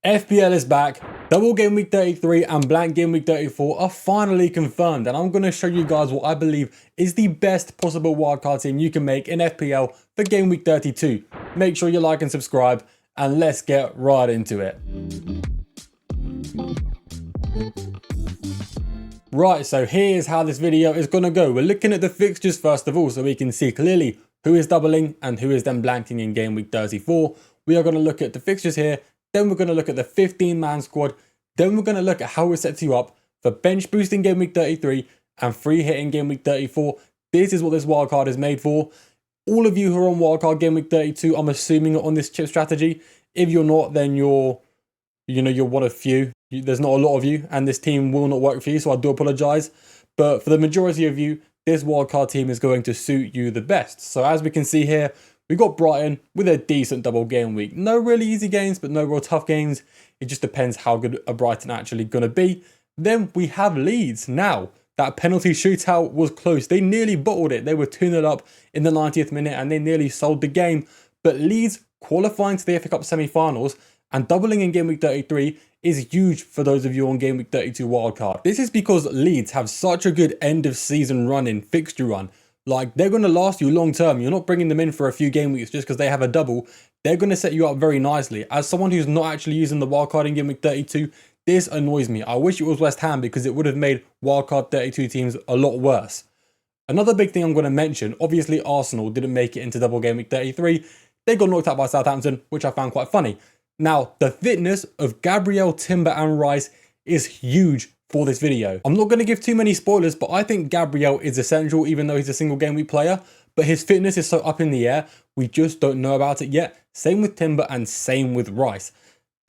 FPL is back, double game week 33 and blank game week 34 are finally confirmed, and I'm going to show you guys what I believe is the best possible wildcard team you can make in FPL for game week 32. Make sure you like and subscribe, and let's get right into it. Right, so here's how this video is going to go. We're looking at the fixtures first of all, so we can see clearly who is doubling and who is then blanking in game week 34. We are going to look at the fixtures here. Then we're going to look at the 15-man squad. Then we're going to look at how it sets you up for bench boosting game week 33 and free hitting game week 34. This is what this wildcard is made for. All of you who are on wildcard game week 32, I'm assuming, are on this chip strategy. If you're not, then you're one of few. There's not a lot of you, and this team will not work for you, so I do apologize. But for the majority of you, this wildcard team is going to suit you the best. So as we can see here, we got Brighton with a decent double game week. No really easy games, but no real tough games. It just depends how good a Brighton actually going to be. Then we have Leeds. Now, that penalty shootout was close. They nearly bottled it. They were 2-0 up in the 90th minute and they nearly sold the game. But Leeds qualifying to the FA Cup semi-finals and doubling in game week 33 is huge for those of you on game week 32 wildcard. This is because Leeds have such a good end of season run in fixture run. Like, they're going to last you long term. You're not bringing them in for a few game weeks just because they have a double. They're going to set you up very nicely. As someone who's not actually using the wildcard in game week 32, this annoys me. I wish it was West Ham because it would have made wildcard 32 teams a lot worse. Another big thing I'm going to mention, obviously Arsenal didn't make it into double game week 33. They got knocked out by Southampton, which I found quite funny. Now, the fitness of Gabriel, Timber and Rice is huge for this video. I'm not going to give too many spoilers, but I think Gabriel is essential even though he's a single game week player, but his fitness is so up in the air, we just don't know about it yet. Same with Timber and same with Rice.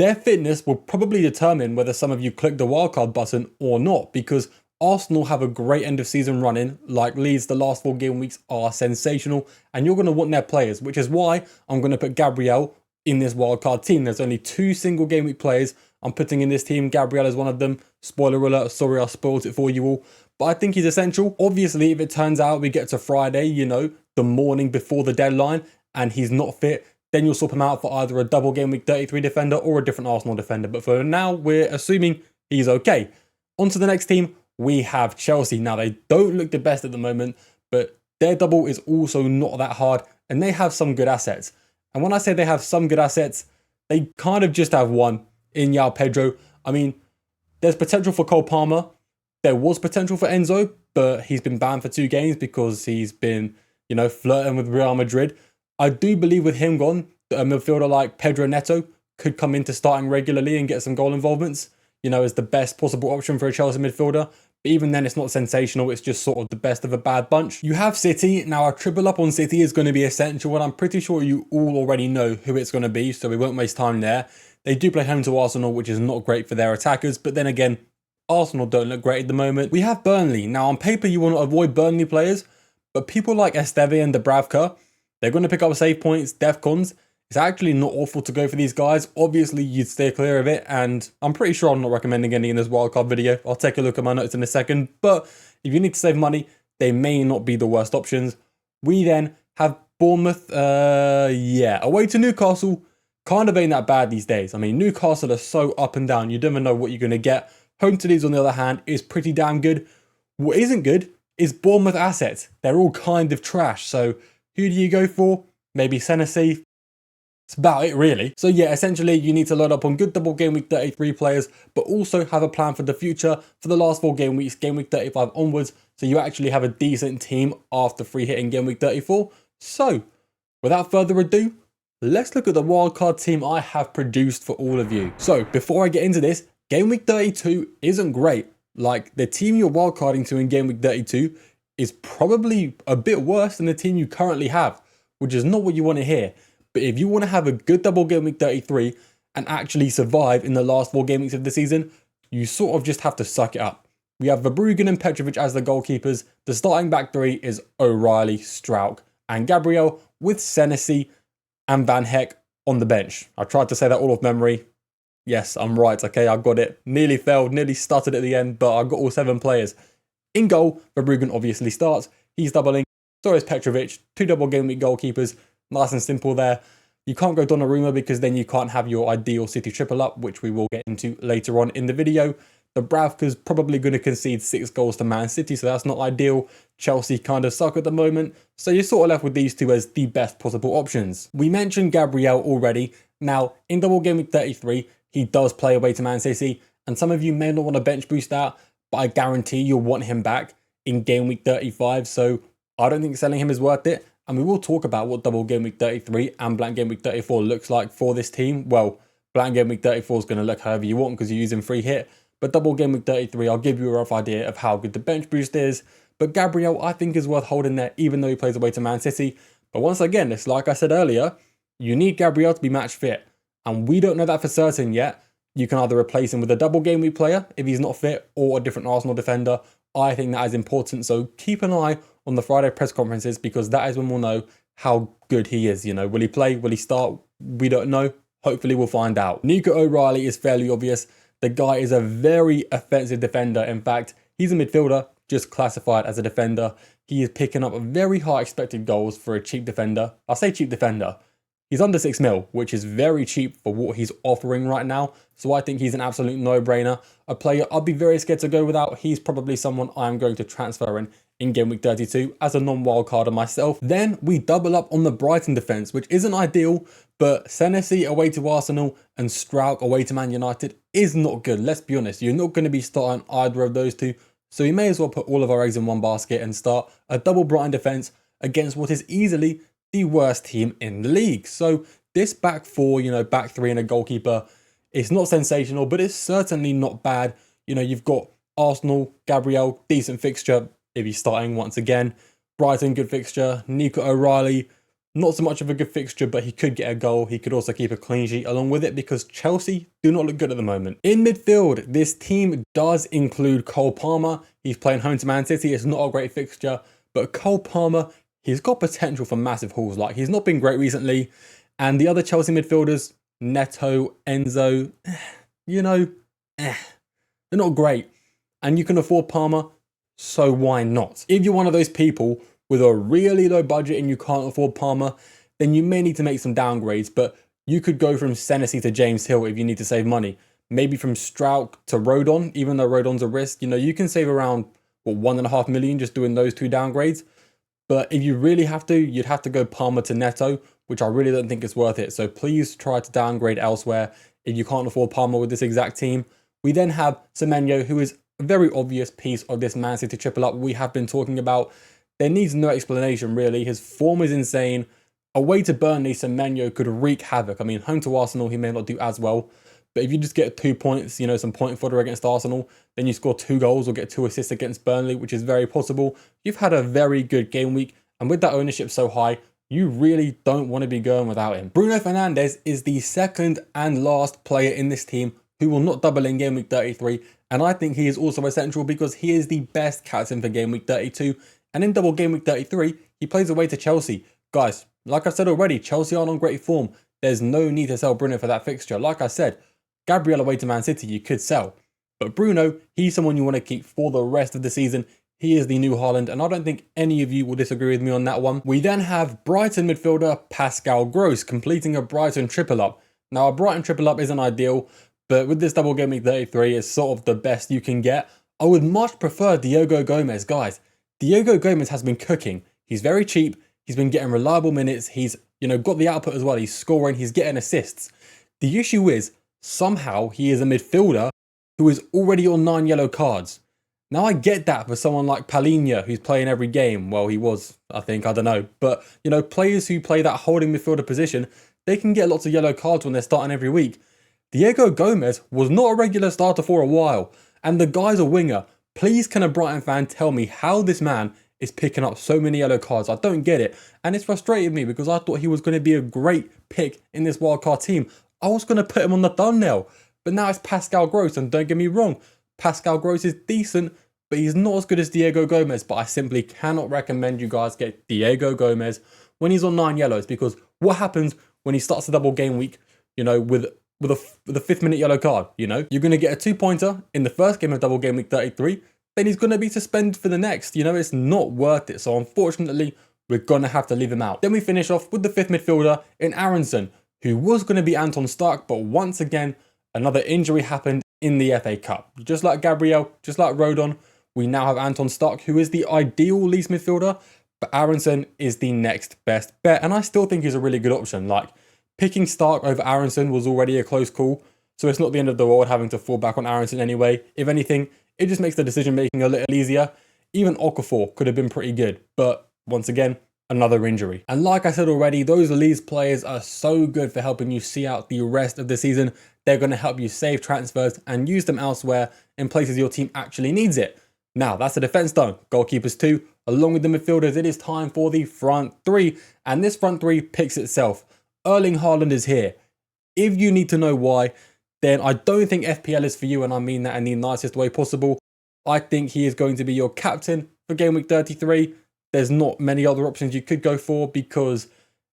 Their fitness will probably determine whether some of you click the wildcard button or not, because Arsenal have a great end of season running. Like Leeds, the last 4 game weeks are sensational and you're going to want their players, which is why I'm going to put Gabriel in this wildcard team. There's only 2 single game week players I'm putting in this team. Gabriel is one of them. Spoiler alert, sorry I spoiled it for you all. But I think he's essential. Obviously, if it turns out we get to Friday, the morning before the deadline, and he's not fit, then you'll swap him out for either a double game week 33 defender or a different Arsenal defender. But for now, we're assuming he's okay. On to the next team, we have Chelsea. Now, they don't look the best at the moment, but their double is also not that hard, and they have some good assets. And when I say they have some good assets, they kind of just have one in João Pedro. I mean, there's potential for Cole Palmer. There was potential for Enzo, but he's been banned for 2 games because he's been, flirting with Real Madrid. I do believe with him gone, that a midfielder like Pedro Neto could come into starting regularly and get some goal involvements, as the best possible option for a Chelsea midfielder. But even then, it's not sensational. It's just sort of the best of a bad bunch. You have City. Now, a triple up on City is going to be essential, and I'm pretty sure you all already know who it's going to be, so we won't waste time there. They do play home to Arsenal, which is not great for their attackers. But then again, Arsenal don't look great at the moment. We have Burnley. Now, on paper, you want to avoid Burnley players. But people like Esteve and Dubravka, they're going to pick up save points, defcons. It's actually not awful to go for these guys. Obviously, you'd stay clear of it. And I'm pretty sure I'm not recommending any in this wildcard video. I'll take a look at my notes in a second. But if you need to save money, they may not be the worst options. We then have Bournemouth. Away to Newcastle. Kind of ain't that bad these days. I mean, Newcastle are so up and down. You never know what you're going to get. Home to Leeds, on the other hand, is pretty damn good. What isn't good is Bournemouth assets. They're all kind of trash. So who do you go for? Maybe Senesi. That's about it, really. So yeah, essentially, you need to load up on good double game week 33 players, but also have a plan for the future for the last 4 game weeks, game week 35 onwards, so you actually have a decent team after free hitting game week 34. So, without further ado, let's look at the wildcard team I have produced for all of you. So, before I get into this, game week 32 isn't great. Like, the team you're wildcarding to in game week 32 is probably a bit worse than the team you currently have, which is not what you want to hear. But if you want to have a good double game week 33 and actually survive in the last 4 game weeks of the season, you sort of just have to suck it up. We have Verbruggen and Petrovic as the goalkeepers. The starting back 3 is O'Reilly, Strauch and Gabriel, with Senesi and Van Heck on the bench. I tried to say that all off memory. Yes, I'm right. Okay, I got it. Nearly failed, nearly stuttered at the end, but I got all 7 players. In goal, Verbruggen obviously starts. He's doubling. So is Petrovic. 2 double game week goalkeepers. Nice and simple there. You can't go Donnarumma because then you can't have your ideal City triple up, which we will get into later on in the video. Dubravka's probably going to concede 6 goals to Man City, so that's not ideal. Chelsea kind of suck at the moment, so you're sort of left with these two as the best possible options. We mentioned Gabriel already. Now, in double game week 33, he does play away to Man City, and some of you may not want to bench boost that, but I guarantee you'll want him back in game week 35, so I don't think selling him is worth it. And we will talk about what double game week 33 and blank game week 34 looks like for this team. Well, blank game week 34 is going to look however you want because you're using free hit. But double game week 33, I'll give you a rough idea of how good the bench boost is. But Gabriel, I think, is worth holding there, even though he plays away to Man City. But once again, it's like I said earlier, you need Gabriel to be match fit. And we don't know that for certain yet. You can either replace him with a double game week player if he's not fit, or a different Arsenal defender. I think that is important. So keep an eye on the Friday press conferences, because that is when we'll know how good he is. You know, will he play? Will he start? We don't know. Hopefully we'll find out. Nico O'Reilly is fairly obvious. The guy is a very offensive defender. In fact, he's a midfielder, just classified as a defender. He is picking up very high expected goals for a cheap defender. I say cheap defender. He's under 6 mil, which is very cheap for what he's offering right now. So I think he's an absolute no-brainer. A player I'd be very scared to go without. He's probably someone I'm going to transfer in game week 32 as a non-wildcarder myself. Then we double up on the Brighton defence, which isn't ideal, but Senesi away to Arsenal and Struijk away to Man United is not good. Let's be honest, you're not going to be starting either of those two. So we may as well put all of our eggs in one basket and start a double Brighton defence against what is easily the worst team in the league. So this back four, you know, back three and a goalkeeper, it's not sensational, but it's certainly not bad. You know, you've got Arsenal, Gabriel, decent fixture if he's starting once again. Brighton, good fixture. Nico O'Reilly, not so much of a good fixture, but he could get a goal. He could also keep a clean sheet along with it, because Chelsea do not look good at the moment. In midfield, this team does include Cole Palmer. He's playing home to Man City. It's not a great fixture, but Cole Palmer, he's got potential for massive hauls. Like, he's not been great recently. And the other Chelsea midfielders, Neto, Enzo, you know, they're not great. And you can afford Palmer, so why not? If you're one of those people with a really low budget and you can't afford Palmer, then you may need to make some downgrades. But you could go from Senesi to James Hill if you need to save money. Maybe from Struijk to Rodon, even though Rodon's a risk. You know, you can save around, what, 1.5 million just doing those 2 downgrades. But if you really have to, you'd have to go Palmer to Neto, which I really don't think is worth it. So please try to downgrade elsewhere if you can't afford Palmer with this exact team. We then have Semenyo, who is a very obvious piece of this Man City triple up we have been talking about. There needs no explanation, really. His form is insane. Away to Burnley, Semenyo could wreak havoc. I mean, home to Arsenal, he may not do as well. But if you just get 2 points, you know, some point fodder against Arsenal, then you score 2 goals or get 2 assists against Burnley, which is very possible. You've had a very good game week. And with that ownership so high, you really don't want to be going without him. Bruno Fernandes is the second and last player in this team who will not double in game week 33. And I think he is also essential because he is the best captain for game week 32. And in double game week 33, he plays away to Chelsea. Guys, like I said already, Chelsea aren't on great form. There's no need to sell Bruno for that fixture. Like I said, Gabriel away to Man City, you could sell. But Bruno, he's someone you want to keep for the rest of the season. He is the new Haaland, and I don't think any of you will disagree with me on that one. We then have Brighton midfielder Pascal Gross completing a Brighton triple up. Now, a Brighton triple up isn't ideal, but with this double game week 33, it's sort of the best you can get. I would much prefer Diogo Gomez, guys. Diogo Gomez has been cooking. He's very cheap. He's been getting reliable minutes. He's, you know, got the output as well. He's scoring. He's getting assists. The issue is, somehow he is a midfielder who is already on 9 yellow cards. Now, I get that for someone like Palhinha, who's playing every game. Well, he was, I think, I don't know. But, you know, players who play that holding midfielder position, they can get lots of yellow cards when they're starting every week. Diego Gomez was not a regular starter for a while. And the guy's a winger. Please can a Brighton fan tell me how this man is picking up so many yellow cards? I don't get it. And it's frustrated me because I thought he was going to be a great pick in this wildcard team. I was going to put him on the thumbnail. But now it's Pascal Gross, and don't get me wrong, Pascal Gross is decent, but he's not as good as Diego Gomez. But I simply cannot recommend you guys get Diego Gomez when he's on 9 yellows, because what happens when he starts a double game week, you know, with a 5th minute yellow card? You know, you're going to get a 2-pointer in the first game of double game week 33, then he's going to be suspended for the next. You know, it's not worth it. So unfortunately, we're going to have to leave him out. Then we finish off with the 5th midfielder in Aronson, who was going to be Anton Stark, but once again, another injury happened in the FA Cup. Just like Gabriel, just like Rodon, we now have Anton Stark, who is the ideal Leeds midfielder, but Aaronson is the next best bet, and I still think he's a really good option. Like, picking Stark over Aaronson was already a close call, so it's not the end of the world having to fall back on Aaronson anyway. If anything, it just makes the decision making a little easier. Even Okafor could have been pretty good, but once again, another injury. And like I said already, those Leeds players are so good for helping you see out the rest of the season. They're going to help you save transfers and use them elsewhere in places your team actually needs it. Now, that's the defence done. Goalkeepers too. Along with the midfielders, it is time for the front three. And this front three picks itself. Erling Haaland is here. If you need to know why, then I don't think FPL is for you, and I mean that in the nicest way possible. I think he is going to be your captain for Game Week 33. There's not many other options you could go for because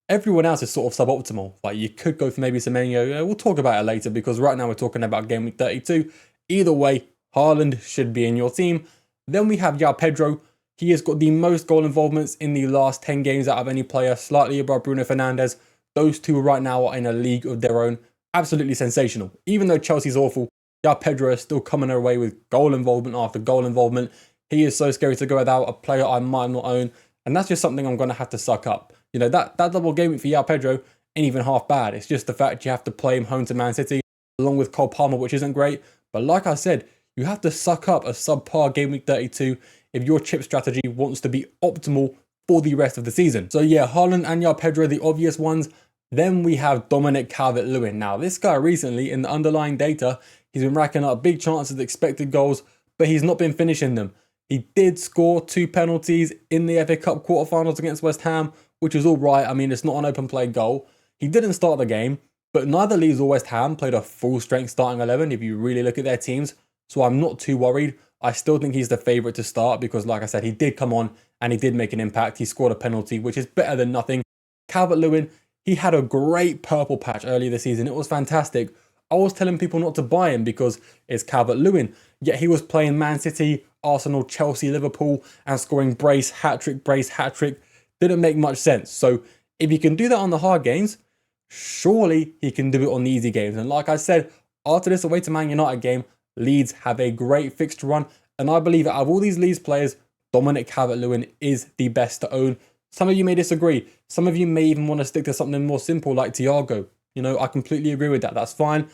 everyone else is sort of suboptimal. Like, you could go for maybe Semenyo. We'll talk about it later because right now we're talking about Game Week 32. Either way, Haaland should be in your team. Then we have João Pedro. He has got the most goal involvements in the last 10 games out of any player, slightly above Bruno Fernandes. Those two right now are in a league of their own. Absolutely sensational. Even though Chelsea's awful, João Pedro is still coming away with goal involvement after goal involvement. He is so scary to go without, a player I might not own. And that's just something I'm going to have to suck up. You know, that double game week for João Pedro ain't even half bad. It's just the fact you have to play him home to Man City, along with Cole Palmer, which isn't great. But like I said, you have to suck up a subpar Game Week 32 if your chip strategy wants to be optimal for the rest of the season. So yeah, Haaland and João Pedro are the obvious ones. Then we have Dominic Calvert-Lewin. Now, this guy recently, in the underlying data, he's been racking up big chances of expected goals, but he's not been finishing them. He did score 2 penalties in the FA Cup quarterfinals against West Ham, which is all right. I mean, it's not an open play goal. He didn't start the game, but neither Leeds or West Ham played a full-strength starting 11 if you really look at their teams, so I'm not too worried. I still think he's the favourite to start because, like I said, he did come on and he did make an impact. He scored a penalty, which is better than nothing. Calvert-Lewin, he had a great purple patch earlier this season. It was fantastic. I was telling people not to buy him because it's Calvert-Lewin, yet he was playing Man City, Arsenal, Chelsea, Liverpool, and scoring brace, hat-trick, brace, hat-trick. Didn't make much sense. So if he can do that on the hard games, surely he can do it on the easy games. And like I said, after this away to Man United game, Leeds have a great fixture run. And I believe out of all these Leeds players, Dominic Calvert-Lewin is the best to own. Some of you may disagree. Some of you may even want to stick to something more simple like Thiago. You know, I completely agree with that. That's fine.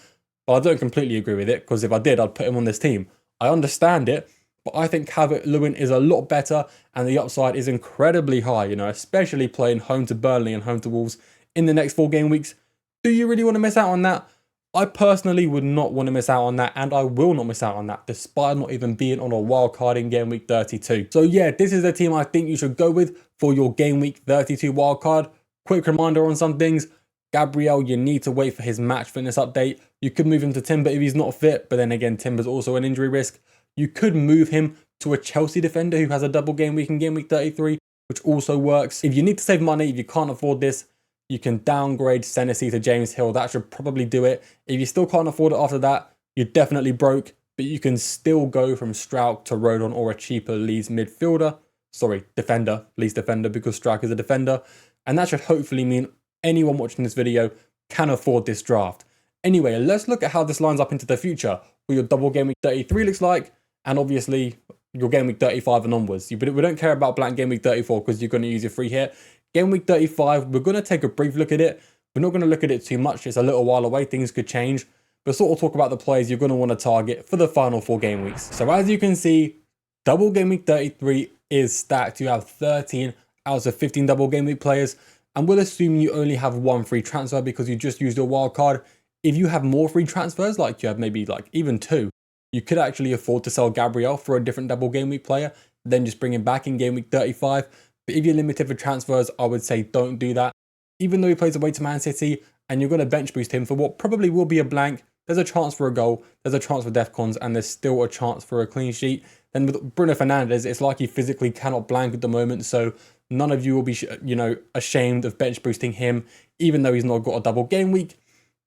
But I don't completely agree with it because if I did, I'd put him on this team. I understand it, but I think Calvert-Lewin is a lot better and the upside is incredibly high, you know, especially playing home to Burnley and home to Wolves in the next 4 game weeks. Do you really want to miss out on that? I personally would not want to miss out on that, and I will not miss out on that, despite not even being on a wild card in Game Week 32. So yeah, this is the team I think you should go with for your Game Week 32 wild card. Quick reminder on some things. Gabriel, you need to wait for his match fitness update. You could move him to Timber if he's not fit, but then again, Timber's also an injury risk. You could move him to a Chelsea defender who has a double game week in Game Week 33, which also works. If you need to save money, if you can't afford this, you can downgrade Senesi to James Hill. That should probably do it. If you still can't afford it after that, you're definitely broke, but you can still go from Struijk to Rodon or a cheaper Leeds midfielder. Sorry, defender, Leeds defender, because Struijk is a defender. And that should hopefully mean anyone watching this video can afford this draft. Anyway, let's look at how this lines up into the future. What your double game week 33 looks like, and obviously your game week 35 and onwards. We don't care about blank game week 34 because you're going to use your free hit. Game week 35, we're going to take a brief look at it. We're not going to look at it too much. It's a little while away. Things could change. But sort of talk about the players you're going to want to target for the final 4 game weeks. So as you can see, double game week 33 is stacked. You have 13 out of 15 double game week players. And we'll assume you only have 1 free transfer because you just used your wild card. If you have more free transfers, like you have maybe like even 2, you could actually afford to sell Gabriel for a different double game week player, then just bring him back in game week 35. But if you're limited for transfers, I would say don't do that. Even though he plays away to Man City and you're going to bench boost him for what probably will be a blank, there's a chance for a goal, there's a chance for DEFCONs, and there's still a chance for a clean sheet. Then with Bruno Fernandes, it's like he physically cannot blank at the moment, so none of you will be, you know, ashamed of bench boosting him, even though he's not got a double game week.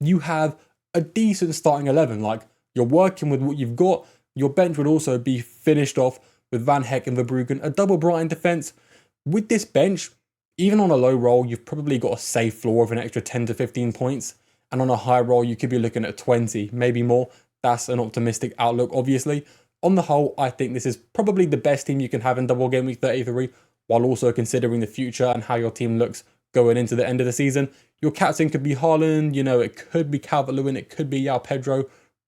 You have a decent starting 11. Like, you're working with what you've got. Your bench would also be finished off with Van Heck and Verbruggen, a double Brighton defence. With this bench, Even on a low roll, you've probably got a safe floor of an extra 10 to 15 points. And on a high roll, you could be looking at 20, maybe more. That's an optimistic outlook, obviously. On the whole, I think this is probably the best team you can have in double game week 33, while also considering the future and how your team looks going into the end of the season. Your captain could be Haaland, it could be Calvert-Lewin, it could be João Pedro.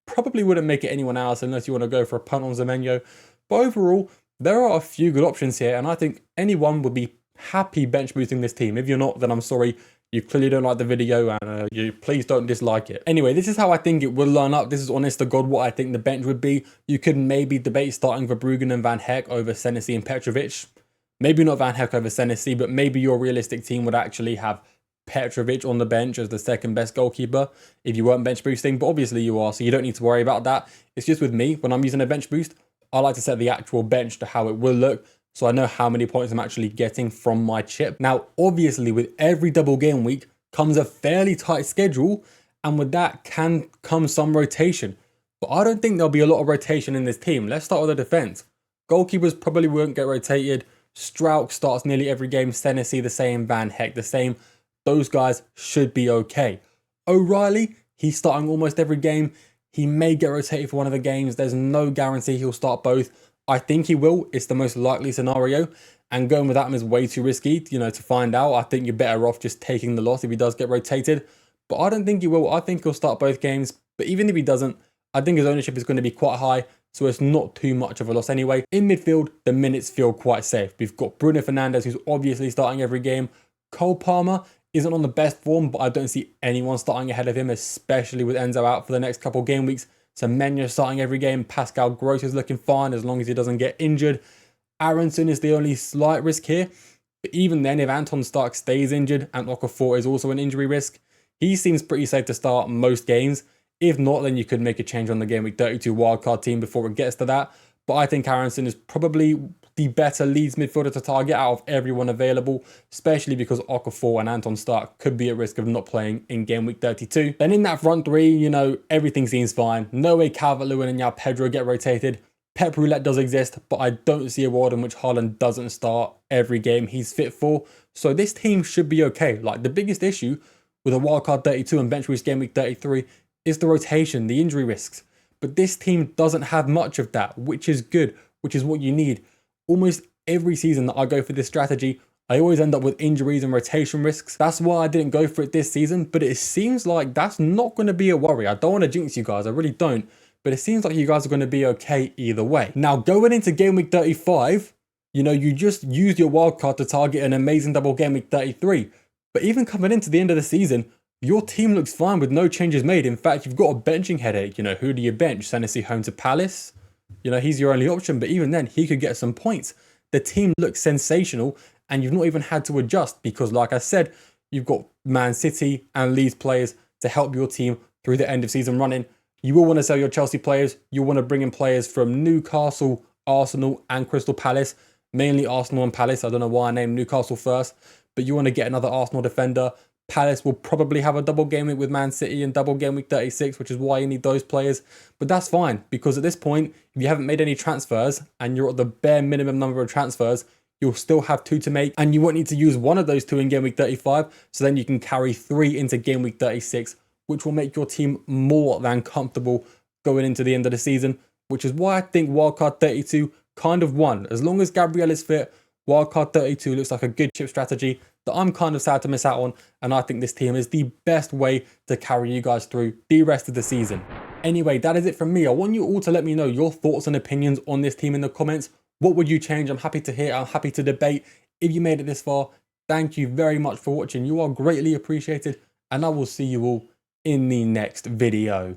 Probably wouldn't make it anyone else unless you want to go for a punt on Semenyo. But overall, there are a few good options here, and I think anyone would be happy bench boosting this team. If you're not, then I'm sorry. You clearly don't like the video, and you please don't dislike it. Anyway, this is how I think it will line up. This is honest to God what I think the bench would be. You could maybe debate starting Verbruggen and Van Hecke over Senesi and Petrovic. Maybe not Van Hecke over Senesi, but maybe your realistic team would actually have Petrovic on the bench as the second best goalkeeper if you weren't bench boosting, but obviously you are, so you don't need to worry about that. It's just with me, when I'm using a bench boost, I like to set the actual bench to how it will look, so I know how many points I'm actually getting from my chip. Now, obviously, with every double game week comes a fairly tight schedule, and with that can come some rotation. But I don't think there'll be a lot of rotation in this team. Let's start with the defense. Goalkeepers probably won't get rotated. Strauch starts nearly every game. Senesi the same. Van Hecke the same. Those guys should be okay. O'Reilly, he's starting almost every game. He may get rotated for one of the games. There's no guarantee he'll start both. I think he will. It's the most likely scenario. And going without him is way too risky, to find out. I think you're better off just taking the loss if he does get rotated. But I don't think he will. I think he'll start both games. But even if he doesn't, I think his ownership is going to be quite high. So it's not too much of a loss anyway. In midfield, the minutes feel quite safe. We've got Bruno Fernandes, who's obviously starting every game. Cole Palmer isn't on the best form, but I don't see anyone starting ahead of him, especially with Enzo out for the next couple game weeks. Semenyo starting every game. Pascal Gross is looking fine as long as he doesn't get injured. Aronson is the only slight risk here. But even then, if Anton Stark stays injured and Okafor is also an injury risk, he seems pretty safe to start most games. If not, then you could make a change on the Game Week 32 wildcard team before it gets to that. But I think Aronson is probably the better Leeds midfielder to target out of everyone available, especially because Okafor and Anton Stark could be at risk of not playing in Game Week 32. Then in that front three, everything seems fine. No way Calvert-Lewin and João Pedro get rotated. Pep Roulette does exist, but I don't see a world in which Haaland doesn't start every game he's fit for. So this team should be okay. Like, the biggest issue with a wildcard 32 and bench boost Game Week 33 is the rotation, the injury risks. But this team doesn't have much of that, which is good, which is what you need. Almost every season that I go for this strategy, I always end up with injuries and rotation risks. That's why I didn't go for it this season, but it seems like that's not going to be a worry. I don't want to jinx you guys, I really don't. But it seems like you guys are going to be okay either way. Now, going into Game Week 35, you just used your wildcard to target an amazing double Game Week 33. But even coming into the end of the season, your team looks fine with no changes made. In fact, you've got a benching headache. Who do you bench? Senesi home to Palace? He's your only option, but even then, he could get some points. The team looks sensational, and you've not even had to adjust because, like I said, you've got Man City and Leeds players to help your team through the end of season running. You will want to sell your Chelsea players. You'll want to bring in players from Newcastle, Arsenal, and Crystal Palace. Mainly Arsenal and Palace. I don't know why I named Newcastle first, but you want to get another Arsenal defender. Palace will probably have a double game week with Man City and double game week 36, which is why you need those players. But that's fine, because at this point, if you haven't made any transfers and you're at the bare minimum number of transfers, you'll still have 2 to make, and you won't need to use one of those 2 in game week 35. So then you can carry 3 into game week 36, which will make your team more than comfortable going into the end of the season, which is why I think wildcard 32 kind of won. As long as Gabriel is fit, wildcard 32 looks like a good chip strategy that I'm kind of sad to miss out on, and I think this team is the best way to carry you guys through the rest of the season. Anyway, that is it from me. I want you all to let me know your thoughts and opinions on this team in the comments. What would you change? I'm happy to hear. I'm happy to debate. If you made it this far, thank you very much for watching. You are greatly appreciated, and I will see you all in the next video.